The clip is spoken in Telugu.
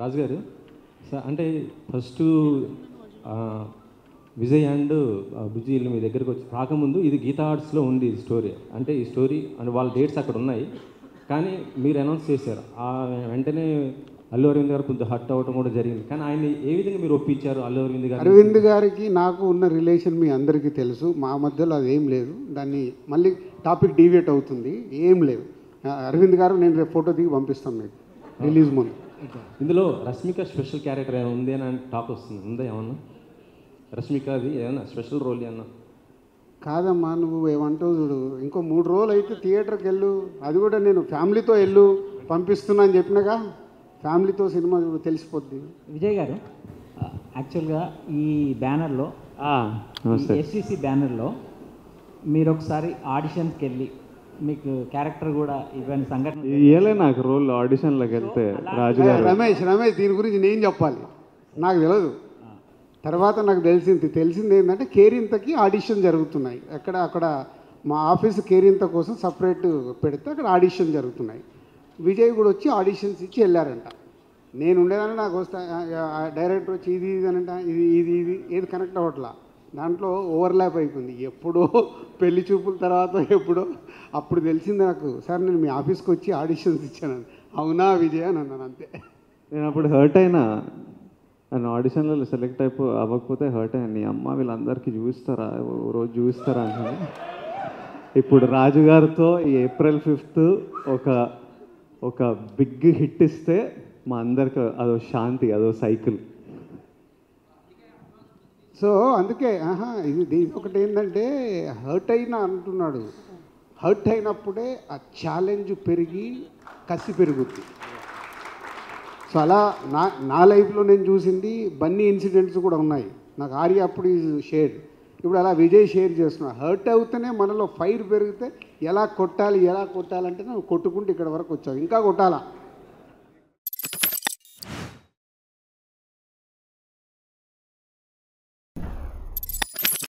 రాజుగారు సార్ అంటే ఫస్ట్ విజయ్ అండ్ బుజ్జీలు మీ దగ్గరికి వచ్చి రాకముందు ఇది గీతా ఆర్ట్స్లో ఉంది ఈ స్టోరీ. అంటే ఈ స్టోరీ అండ్ వాళ్ళ డేట్స్ అక్కడ ఉన్నాయి, కానీ మీరు అనౌన్స్ చేశారు. వెంటనే అల్లు అరవింద్ గారు కొంచెం హర్ట్ అవ్వడం కూడా జరిగింది. కానీ ఆయన ఏ విధంగా మీరు ఒప్పించారు అల్లు అరవింద్ గారు? అరవింద్ గారికి నాకు ఉన్న రిలేషన్ మీ అందరికీ తెలుసు. మా మధ్యలో అది ఏం లేదు. దాన్ని మళ్ళీ టాపిక్ డీవియేట్ అవుతుంది. ఏం లేదు. అరవింద్ గారు నేను రేపు ఫోటో దిగి పంపిస్తాను మీకు రిలీజ్ ముందు. ఇందులో రష్మిక స్పెషల్ క్యారెక్టర్ ఏమైనా ఉంది అని టాక్ వస్తుంది, ఉందా ఏమన్నా? రష్మికది ఏమన్నా స్పెషల్ రోల్ ఏమన్నా? కాదమ్మా, నువ్వు ఏమంటావు చూడు, ఇంకో 3 రోజులు అయితే థియేటర్కి వెళ్ళు. అది కూడా నేను ఫ్యామిలీతో వెళ్ళు పంపిస్తున్నా అని చెప్పినాగా. ఫ్యామిలీతో సినిమా చూడు, తెలిసిపోద్ది. విజయ్ గారు, యాక్చువల్గా ఈ బ్యానర్లో ఎస్సిసి బ్యానర్లో మీరు ఒకసారి ఆడిషన్కి వెళ్ళి మీకు క్యారెక్టర్ కూడా ఇవన్నీ సంఘటన ఇయ్యలే నాకు రోల్ ఆడిషన్లోకి వెళ్తే. రాజు గారు రమేష్ దీని గురించి నేను చెప్పాలి, నాకు తెలియదు. తర్వాత నాకు తెలిసింది ఏంటంటే కేరింతకి ఆడిషన్ జరుగుతున్నాయి. అక్కడ మా ఆఫీస్ కేరింత కోసం సపరేట్ పెడితే అక్కడ ఆడిషన్ జరుగుతున్నాయి. విజయ్ కూడా వచ్చి ఆడిషన్స్ ఇచ్చి వెళ్ళారంట. నేను ఉండేదాన్ని, నాకు వస్తా డైరెక్టర్ వచ్చి ఇది అనంట, ఇది ఏది కనెక్ట్ అవ్వట్లా. దాంట్లో ఓవర్లాప్ అయిపోయింది. ఎప్పుడో పెళ్లి చూపుల తర్వాత ఎప్పుడో అప్పుడు తెలిసింది నాకు, సార్ నేను మీ ఆఫీస్కి వచ్చి ఆడిషన్స్ ఇచ్చాను. అవునా విజయ్ అని అన్నాను, అంతే. నేను అప్పుడు హర్ట్ అయినా, నన్ను ఆడిషన్లలో సెలెక్ట్ అవ్వకపోతే హర్ట్ అయ్యాను. నీ అమ్మ వీళ్ళందరికీ చూస్తారా, ఓ రోజు చూస్తారా అని. ఇప్పుడు రాజుగారితో ఈ April 5th ఒక బిగ్ హిట్ ఇస్తే మా అందరికి అదో శాంతి, అదో సైకిల్. సో అందుకే ఇది ఒకటి ఏంటంటే హర్ట్ అయినా అంటున్నాడు. హర్ట్ అయినప్పుడే ఆ ఛాలెంజ్ పెరిగి కసి పెరుగుద్ది. సో అలా నా లైఫ్లో నేను చూసింది బన్నీ ఇన్సిడెంట్స్ కూడా ఉన్నాయి. నాకు ఆర్య అప్పుడు షేర్, ఇప్పుడు అలా విజయ్ షేర్ చేస్తున్నాడు. హర్ట్ అవుతూనే మనలో ఫైర్ పెరిగితే ఎలా కొట్టాలంటే నువ్వు కొట్టుకుంటూ ఇక్కడ వరకు వచ్చావు, ఇంకా కొట్టాలా.